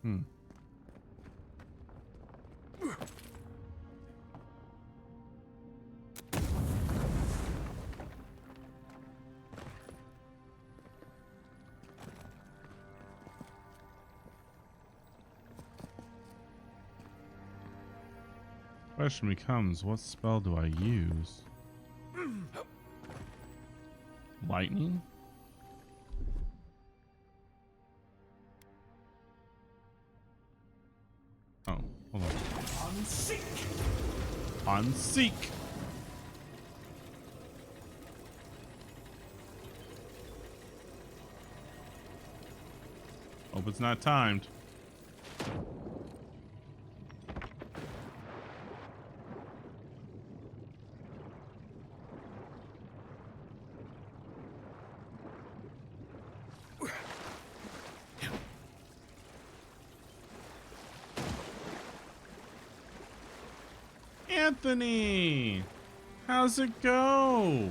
Hmm. Question becomes, what spell do I use? Lightning? Oh, hold on. On seek. Hope it's not timed. Anthony, how's it go?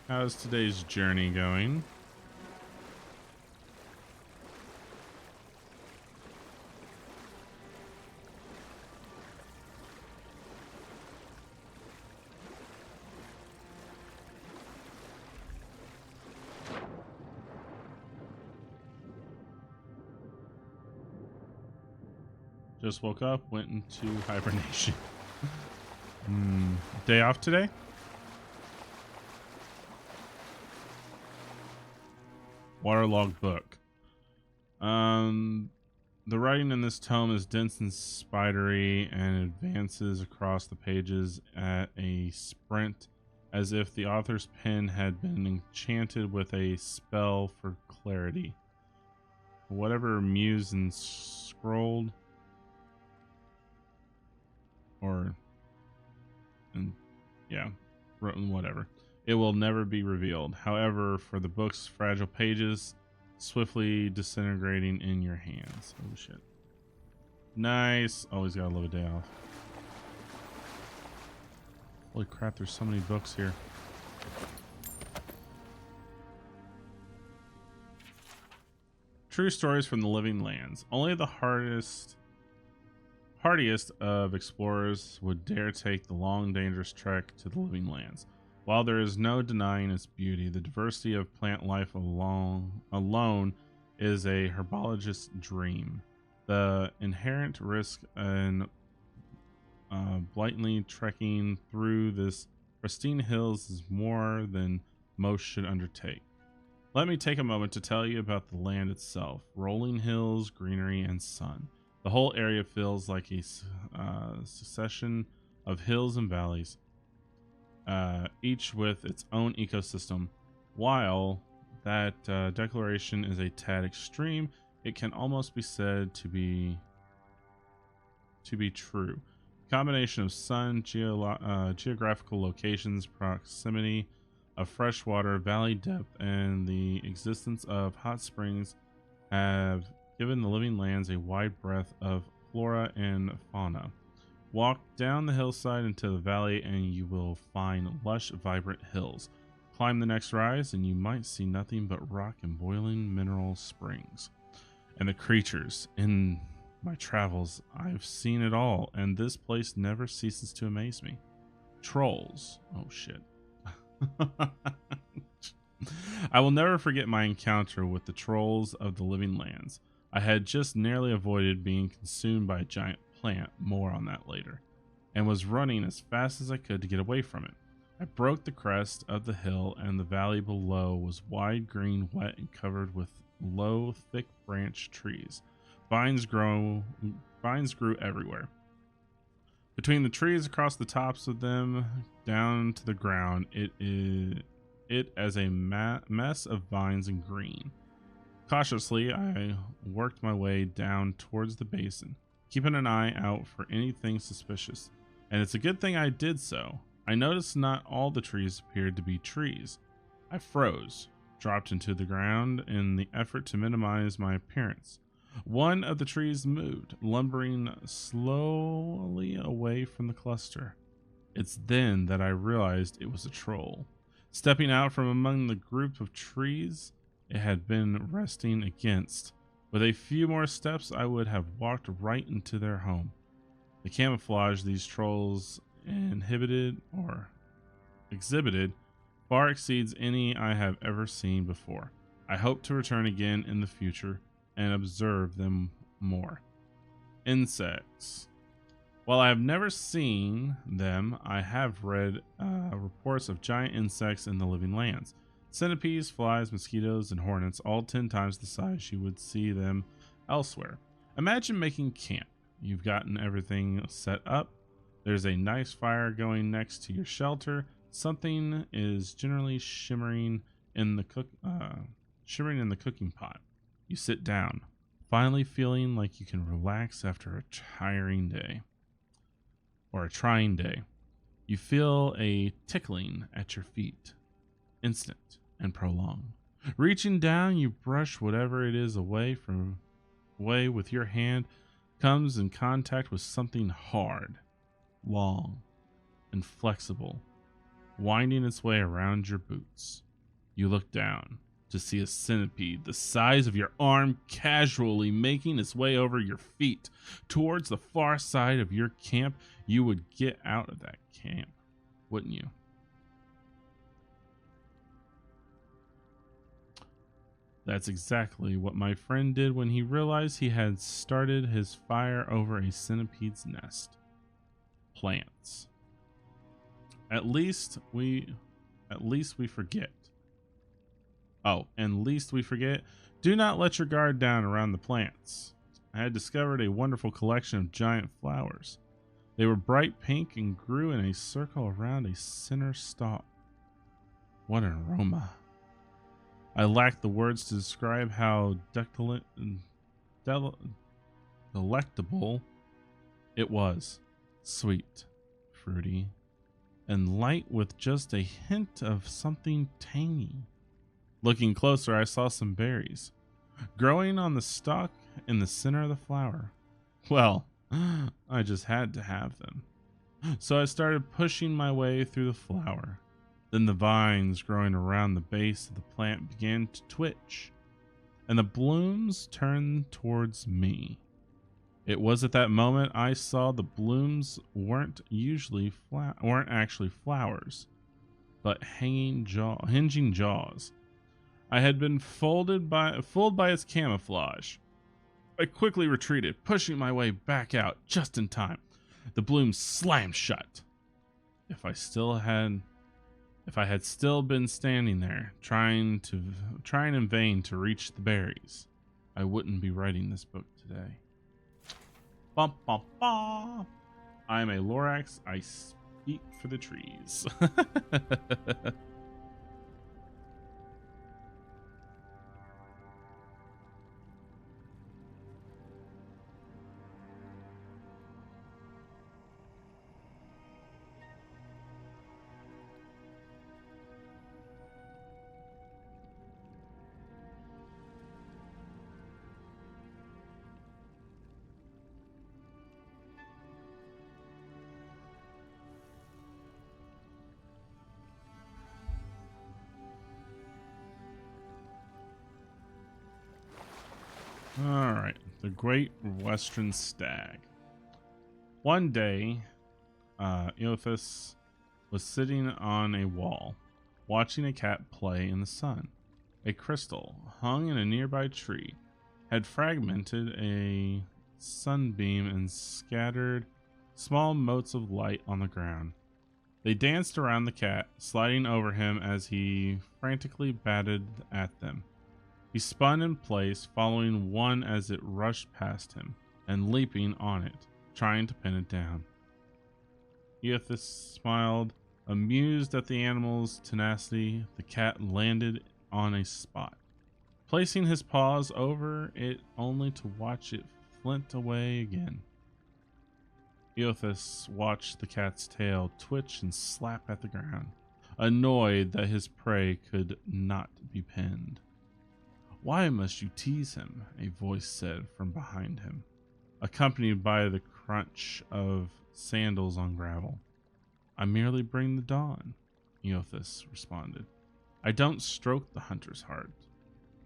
How's today's journey going? Just woke up, went into hibernation. Day off today? Waterlogged book. The writing in this tome is dense and spidery and advances across the pages at a sprint as if the author's pen had been enchanted with a spell for clarity. Whatever mused and scrolled written whatever. It will never be revealed. However, for the book's fragile pages, swiftly disintegrating in your hands. Oh shit. Nice. Always gotta love a day off. Holy crap, there's so many books here. True stories from the living lands. Only the hardiest of explorers would dare take the long, dangerous trek to the living lands. While there is no denying its beauty, the diversity of plant life alone is a herbologist's dream. The inherent risk in blatantly trekking through this pristine hills is more than most should undertake. Let me take a moment to tell you about the land itself. Rolling hills, greenery, and sun. The whole area feels like a succession of hills and valleys, each with its own ecosystem. While that declaration is a tad extreme, it can almost be said to be true. Combination of sun, geographical locations, proximity of fresh water, valley depth, and the existence of hot springs have given the living lands a wide breadth of flora and fauna. Walk down the hillside into the valley and you will find lush, vibrant hills. Climb the next rise and you might see nothing but rock and boiling mineral springs. And the creatures. In my travels, I've seen it all, and this place never ceases to amaze me. Trolls. Oh shit. I will never forget my encounter with the trolls of the living lands. I had just narrowly avoided being consumed by a giant plant, more on that later, and was running as fast as I could to get away from it. I broke the crest of the hill, and the valley below was wide, green, wet, and covered with low, thick branched trees. Vines grew everywhere. Between the trees, across the tops of them, down to the ground, it as a mess of vines and green. Cautiously, I worked my way down towards the basin, keeping an eye out for anything suspicious, and it's a good thing I did so. I noticed not all the trees appeared to be trees. I froze, dropped into the ground in the effort to minimize my appearance. One of the trees moved, lumbering slowly away from the cluster. It's then that I realized it was a troll. Stepping out from among the group of trees it had been resting against, With a few more steps, I would have walked right into their home. The camouflage these trolls exhibited far exceeds any I have ever seen before. I hope to return again in the future and observe them more. Insects. While I have never seen them, I have read reports of giant insects in the living lands. Centipedes, flies, mosquitoes, and hornets, all 10 times the size you would see them elsewhere. Imagine making camp. You've gotten everything set up. There's a nice fire going next to your shelter. Something is generally shimmering in the cooking pot. You sit down, finally feeling like you can relax after a tiring day. Or a trying day. You feel a tickling at your feet, instant and prolonged. Reaching down, you brush whatever it is away with your hand, comes in contact with something hard, long, and flexible, winding its way around your boots. You look down to see a centipede the size of your arm casually making its way over your feet towards the far side of your camp. You would get out of that camp, wouldn't you? That's exactly what my friend did when he realized he had started his fire over a centipede's nest. Plants. At least we forget. Oh, and least we forget, do not let your guard down around the plants. I had discovered a wonderful collection of giant flowers. They were bright pink and grew in a circle around a center stalk. What an aroma. I lacked the words to describe how delectable it was. Sweet, fruity, and light with just a hint of something tangy. Looking closer, I saw some berries growing on the stalk in the center of the flower. Well, I just had to have them. So I started pushing my way through the flower. Then the vines growing around the base of the plant began to twitch, and the blooms turned towards me. It was at that moment I saw the blooms weren't actually flowers, but hinging jaws. I had been fooled by its camouflage. I quickly retreated, pushing my way back out just in time. The blooms slammed shut. If I had still been standing there, trying in vain to reach the berries, I wouldn't be writing this book today. Bum, bum, bum. I'm a Lorax. I speak for the trees. All right, the Great Western Stag. One day, Eothas was sitting on a wall, watching a cat play in the sun. A crystal hung in a nearby tree had fragmented a sunbeam and scattered small motes of light on the ground. They danced around the cat, sliding over him as he frantically batted at them. He spun in place, following one as it rushed past him, and leaping on it, trying to pin it down. Eothas smiled, amused at the animal's tenacity. The cat landed on a spot, placing his paws over it only to watch it flint away again. Eothas watched the cat's tail twitch and slap at the ground, annoyed that his prey could not be pinned. "Why must you tease him?" a voice said from behind him, accompanied by the crunch of sandals on gravel. "I merely bring the dawn," Eothas responded. "I don't stroke the hunter's heart.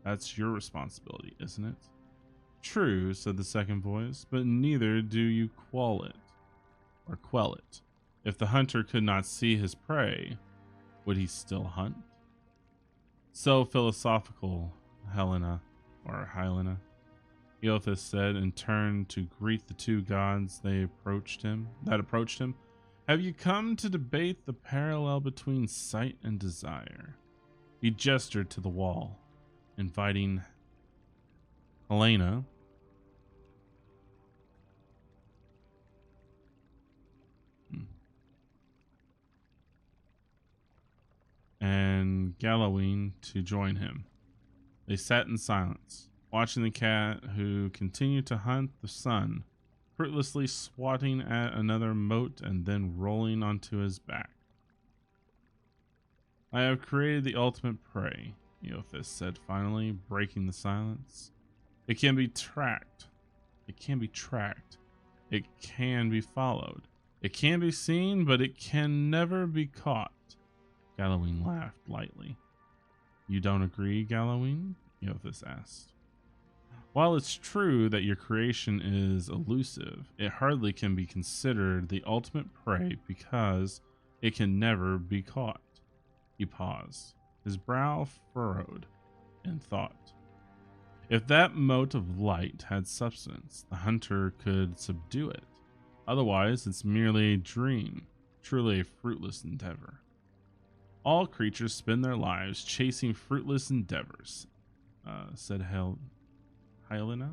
That's your responsibility, isn't it?" True, said the second voice, but neither do you quell it. If the hunter could not see his prey, would he still hunt? So philosophical, Helena, Eothas said, and turned to greet the two gods that approached him. Have you come to debate the parallel between sight and desire? He gestured to the wall, inviting Helena and Galloween to join him. They sat in silence, watching the cat who continued to hunt the sun, fruitlessly swatting at another mote and then rolling onto his back. I have created the ultimate prey, Eothas said finally, breaking the silence. It can be tracked. It can be tracked. It can be followed. It can be seen, but it can never be caught. Galloween laughed lightly. You don't agree, Galloween? Eothas asked. While it's true that your creation is elusive, it hardly can be considered the ultimate prey because it can never be caught. He paused, his brow furrowed in thought. If that mote of light had substance, the hunter could subdue it. Otherwise, it's merely a dream, truly a fruitless endeavor. All creatures spend their lives chasing fruitless endeavors, said Helena.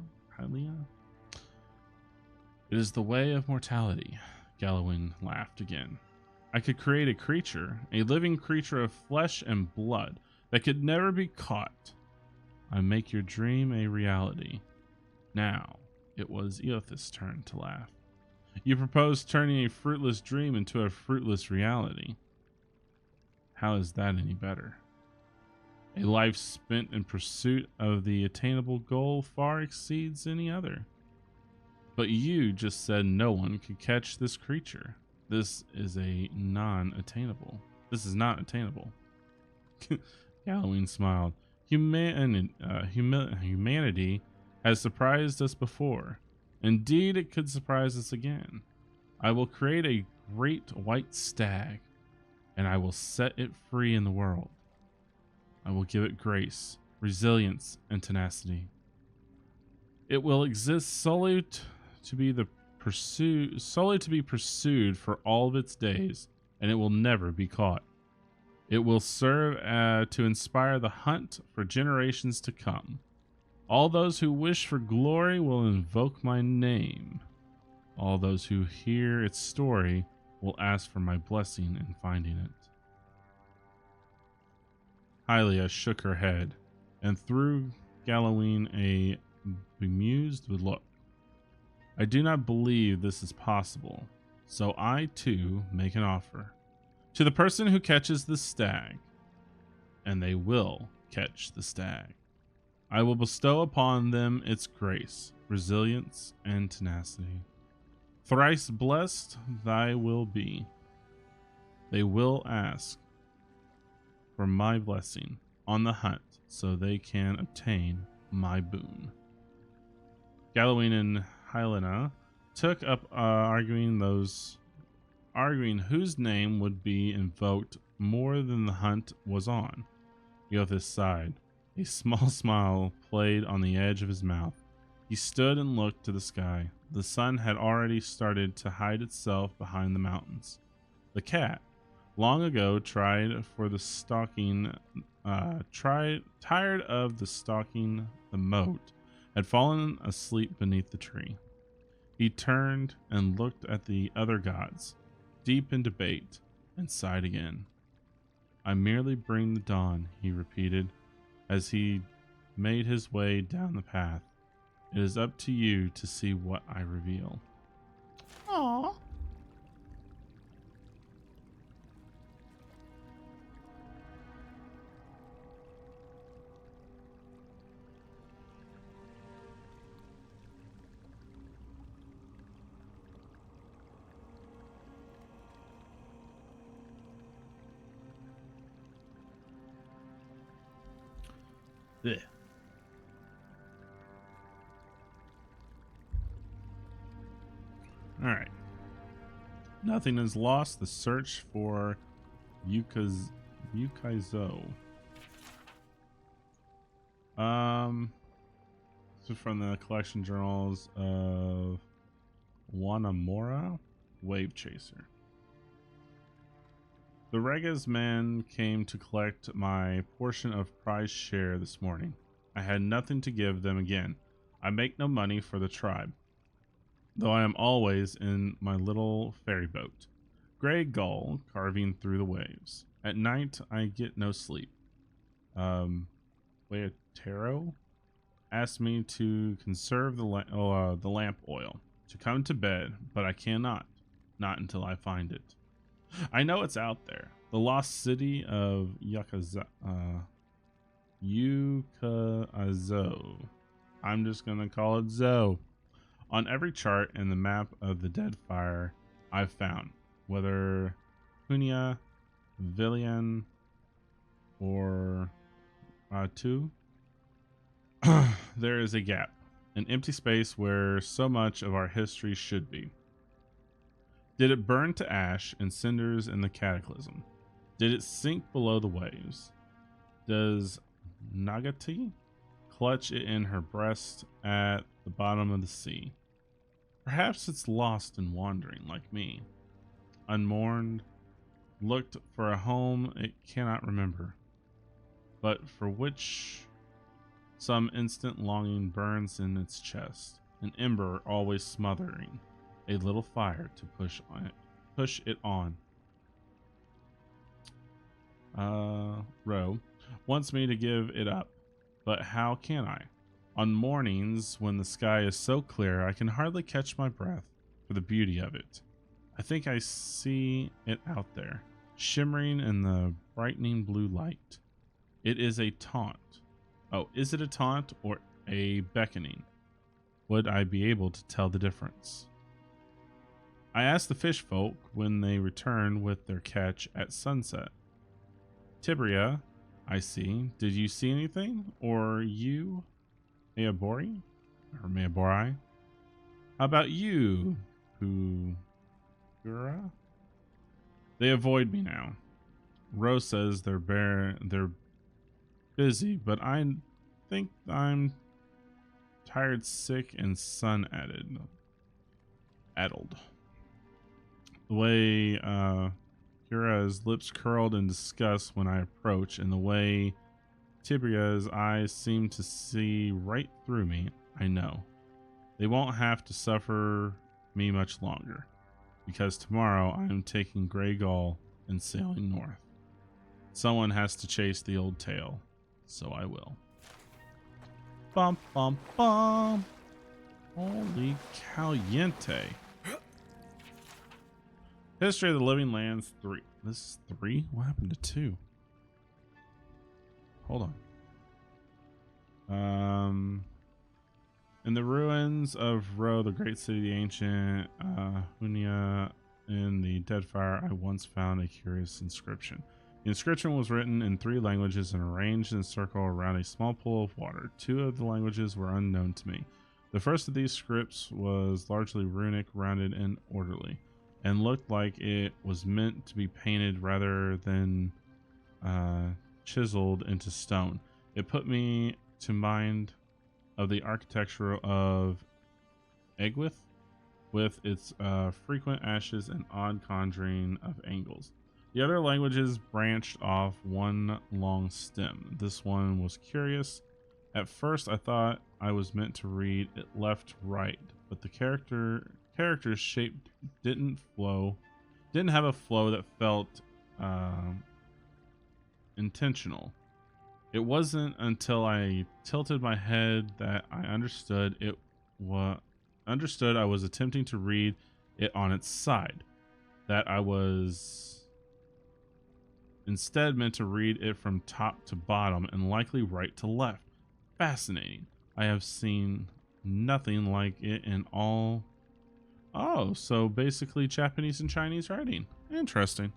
It is the way of mortality. Galloween laughed again. I could create a creature, a living creature of flesh and blood that could never be caught. I make your dream a reality. Now, it was Eothas' turn to laugh. You propose turning a fruitless dream into a fruitless reality. How is that any better? A life spent in pursuit of the attainable goal far exceeds any other. But you just said no one could catch this creature. This is not attainable. Galloween smiled. Humanity has surprised us before. Indeed, it could surprise us again. I will create a great white stag, and I will set it free in the world. I will give it grace, resilience, and tenacity. It will exist solely to be pursued for all of its days, and it will never be caught. It will serve to inspire the hunt for generations to come. All those who wish for glory will invoke my name. All those who hear its story will ask for my blessing in finding it. Hylia shook her head and threw Galloween a bemused look. I do not believe this is possible, so I too make an offer. To the person who catches the stag, and they will catch the stag, I will bestow upon them its grace, resilience, and tenacity. Thrice blessed thy will be. They will ask for my blessing on the hunt so they can obtain my boon. Galloween and Helena took up arguing whose name would be invoked more than the hunt was on. Eothas sighed. A small smile played on the edge of his mouth. He stood and looked to the sky. The sun had already started to hide itself behind the mountains. The cat, long ago tired of the stalking the moat, had fallen asleep beneath the tree. He turned and looked at the other gods, deep in debate, and sighed again. I merely bring the dawn, he repeated, as he made his way down the path. It is up to you to see what I reveal. Aww. Ugh. All right. Nothing is lost. The search for Yukaizo. This is from the collection journals of Wanamora, Wave Chaser. The Rega's men came to collect my portion of prize share this morning. I had nothing to give them again. I make no money for the tribe, though I am always in my little ferry boat. Gray gull carving through the waves. At night, I get no sleep. Leotero asked me to conserve the lamp oil, to come to bed, but I cannot. Not until I find it. I know it's out there. The lost city of Yukaizo. I'm just going to call it Zo. On every chart and the map of the dead fire I've found, whether Hunia, Villian, or Tu, there is a gap, an empty space where so much of our history should be. Did it burn to ash and cinders in the cataclysm? Did it sink below the waves? Does Nagati clutch it in her breast at the bottom of the sea? Perhaps it's lost and wandering like me, unmourned, looked for a home it cannot remember, but for which some instant longing burns in its chest, an ember always smothering a little fire to push it on. Ro wants me to give it up, but how can I? On mornings when the sky is so clear I can hardly catch my breath for the beauty of it. I think I see it out there, shimmering in the brightening blue light. It is a taunt. Oh, is it a taunt or a beckoning? Would I be able to tell the difference? I asked the fish folk when they return with their catch at sunset. Tibria, I see. Did you see anything? Or you, Mayabori? Or Mayabori? How about you, Hugura? They avoid me now. Rose says they're busy, but I think I'm tired, sick, and addled. The way Kira's lips curled in disgust when I approach, and the way Tibria's eyes seem to see right through me, I know. They won't have to suffer me much longer, because tomorrow I am taking Grey Gull and sailing north. Someone has to chase the old tail, so I will. Bum, bum, bum. Holy caliente. History of the Living Lands 3. This is 3? What happened to 2? Hold on. In the ruins of Ro, the great city of the ancient Hunia, in the Deadfire, I once found a curious inscription. The inscription was written in 3 languages and arranged in a circle around a small pool of water. 2 of the languages were unknown to me. The first of these scripts was largely runic, rounded, and orderly, and looked like it was meant to be painted rather than chiseled into stone. It put me to mind of the architecture of Egwith, with its frequent ashes and odd conjuring of angles. The other languages branched off one long stem. This one was curious. At first I thought I was meant to read it left-right, but the character's shape didn't have a flow that felt intentional. It wasn't until I tilted my head that I understood I was attempting to read it on its side, that I was instead meant to read it from top to bottom and likely right to left. Fascinating. I have seen nothing like it in all. Oh, so basically Japanese and Chinese writing. Interesting.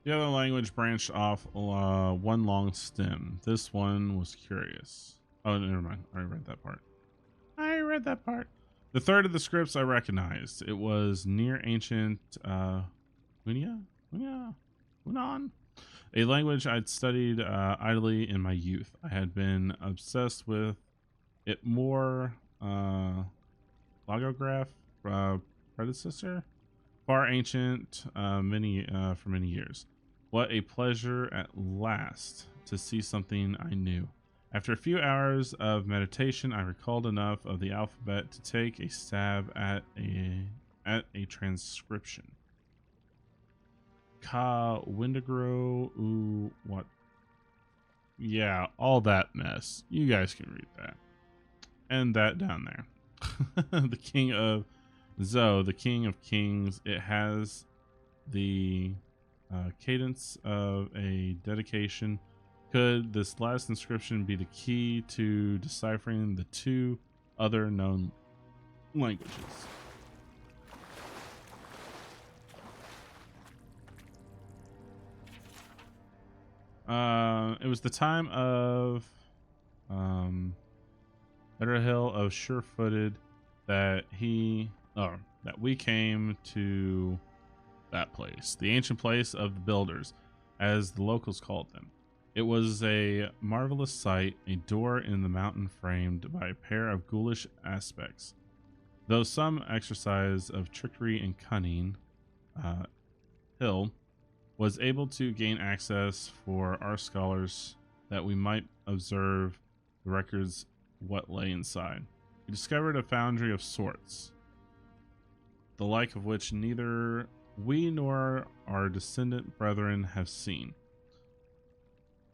The other language branched off one long stem. This one was curious. Oh, never mind. I already read that part. The third of the scripts I recognized. It was near ancient Hunya? Hunan? A language I'd studied idly in my youth. I had been obsessed with it more logograph predecessor, far ancient, many for many years. What a pleasure at last to see something I knew. After a few hours of meditation, I recalled enough of the alphabet to take a stab at a transcription. Ka Wendigo what? Yeah, all that mess. You guys can read that. And that down there. The King of Zo, the King of Kings. It has the cadence of a dedication. Could this last inscription be the key to deciphering the two other known languages? It was the time of Hill of sure-footed that that we came to that place, the ancient place of the builders, as the locals called them. It was a marvelous sight, a door in the mountain framed by a pair of ghoulish aspects. Though some exercise of trickery and cunning, Hill was able to gain access for our scholars that we might observe the records what lay inside. We discovered a foundry of sorts, the like of which neither we nor our descendant brethren have seen.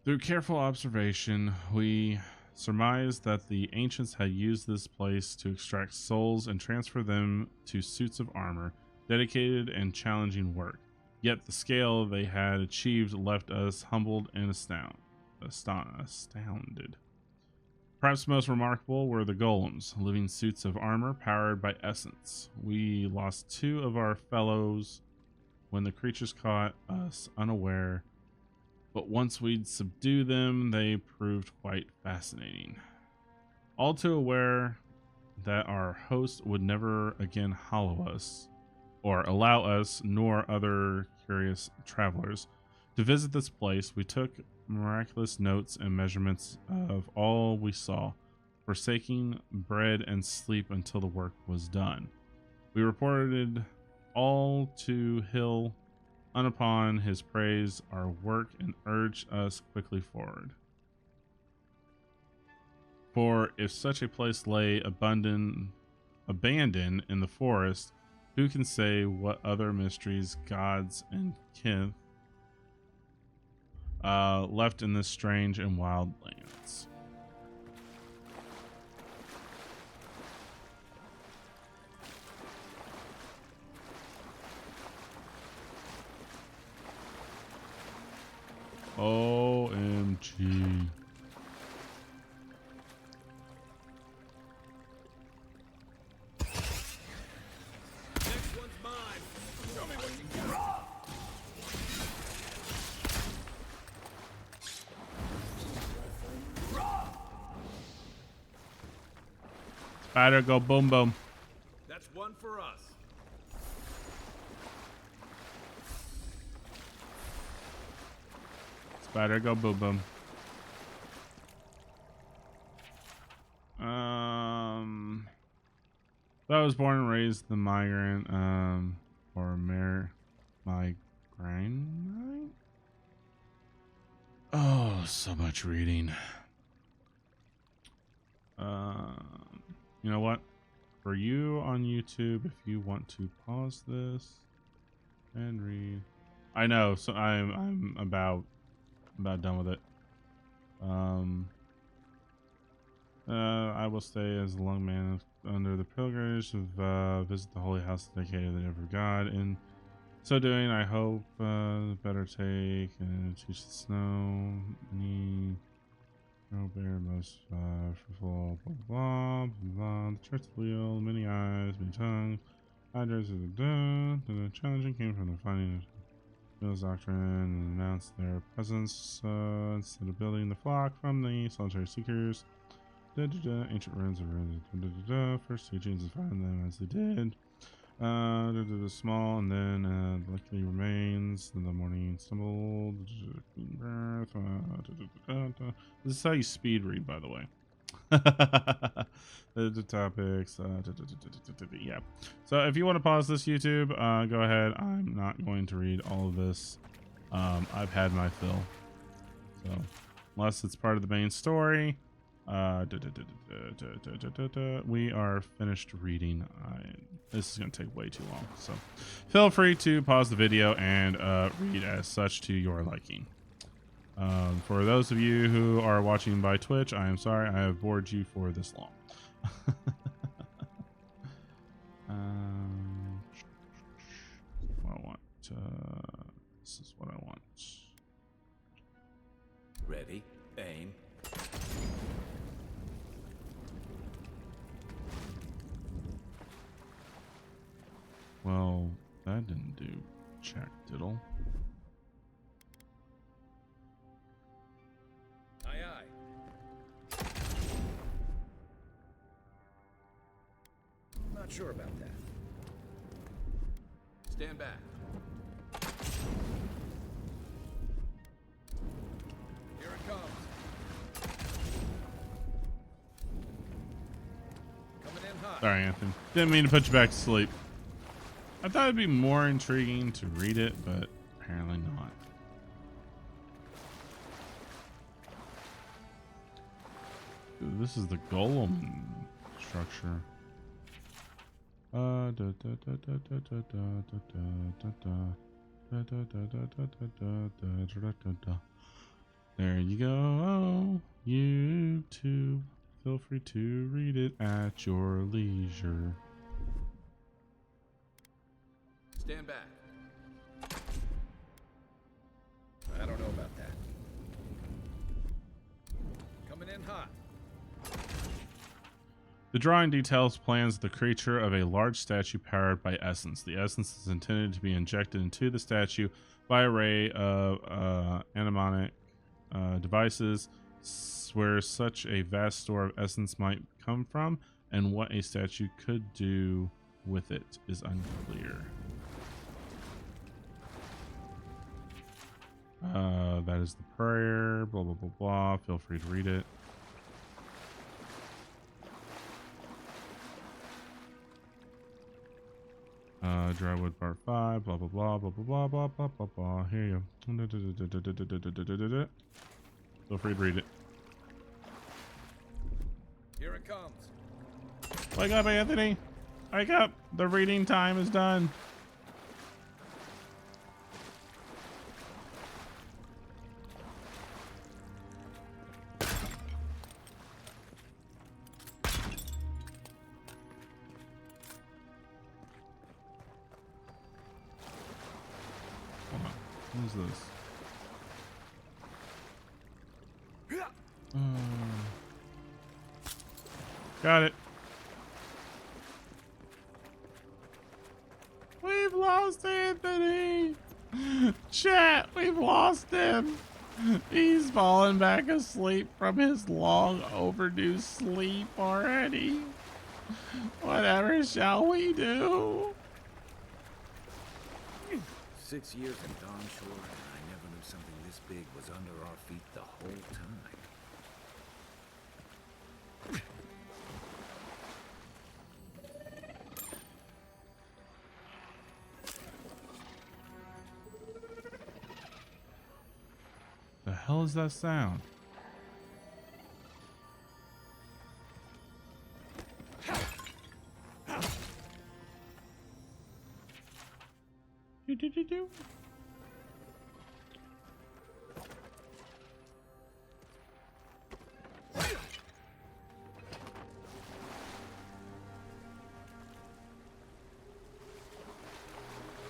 Through careful observation, we surmised that the ancients had used this place to extract souls and transfer them to suits of armor, dedicated and challenging work. Yet the scale they had achieved left us humbled and astounded. Perhaps most remarkable were the golems, living suits of armor powered by essence. We lost two of our fellows when the creatures caught us unaware, but once we'd subdue them, they proved quite fascinating. All too aware that our host would never again hollow us, or allow us, nor other curious travelers, to visit this place, we took miraculous notes and measurements of all we saw, forsaking bread and sleep until the work was done. We reported all to Hill, upon his praise our work, and urged us quickly forward. For if such a place lay abandoned in the forest, who can say what other mysteries, gods, and kin left in this strange and wild lands? OMG. Next one's mine. Show me what you got. Spider, go boom boom. That's one for us. Spider, go boom boom. I was born and raised the migrant, migrant. Oh, so much reading. You know what? For you on YouTube, if you want to pause this and read, I know. So I'm about done with it. I will stay as a long man under the pilgrimage of visit the holy house dedicated to the ever God. In so doing, I hope better take and teach the snow. No bear most fruitful, blah blah blah blah. The church wheel, many eyes, many tongues. The challenging came from the finding. Bill's doctrine announced their presence instead of building the flock from the solitary seekers. Ancient ruins of first teachings to find them as they did. Small and then likely remains. In the morning stumbled. Birth. This is how you speed read, by the way. The topics. Yeah. So if you want to pause this, YouTube, go ahead. I'm not going to read all of this. I've had my fill. So unless it's part of the main story. We are finished reading. This is going to take way too long, so feel free to pause the video and read as such to your liking. For those of you who are watching by Twitch, I am sorry I have bored you for this long. What I want. This is what I want. Ready, aim. Well, that didn't do jack diddle. Aye, aye. Not sure about that. Stand back. Here it comes. Coming in hot. Sorry, Anthony. Didn't mean to put you back to sleep. I thought it'd be more intriguing to read it, but apparently not. Ooh, this is the golem structure. There you go, YouTube. Feel free to read it at your leisure. Stand back. I don't know about that. Coming in hot. The drawing details plans of the creature of a large statue powered by essence. The essence is intended to be injected into the statue by an array of animonic devices. Where such a vast store of essence might come from and what a statue could do with it is unclear. That is the prayer, blah, blah, blah, blah. Feel free to read it. Drywood part 5, blah, blah, blah, blah, blah, blah, blah, blah, blah, blah. Here you go. Feel free to read it. Here it comes. Wake up, Anthony. Wake up. The reading time is done. What is this? Got it. We've lost Anthony. Chat, we've lost him. He's fallen back asleep from his long overdue sleep already. Whatever shall we do? 6 years in Dawn Shore, and I never knew something this big was under our feet the whole time. The hell is that sound? Do.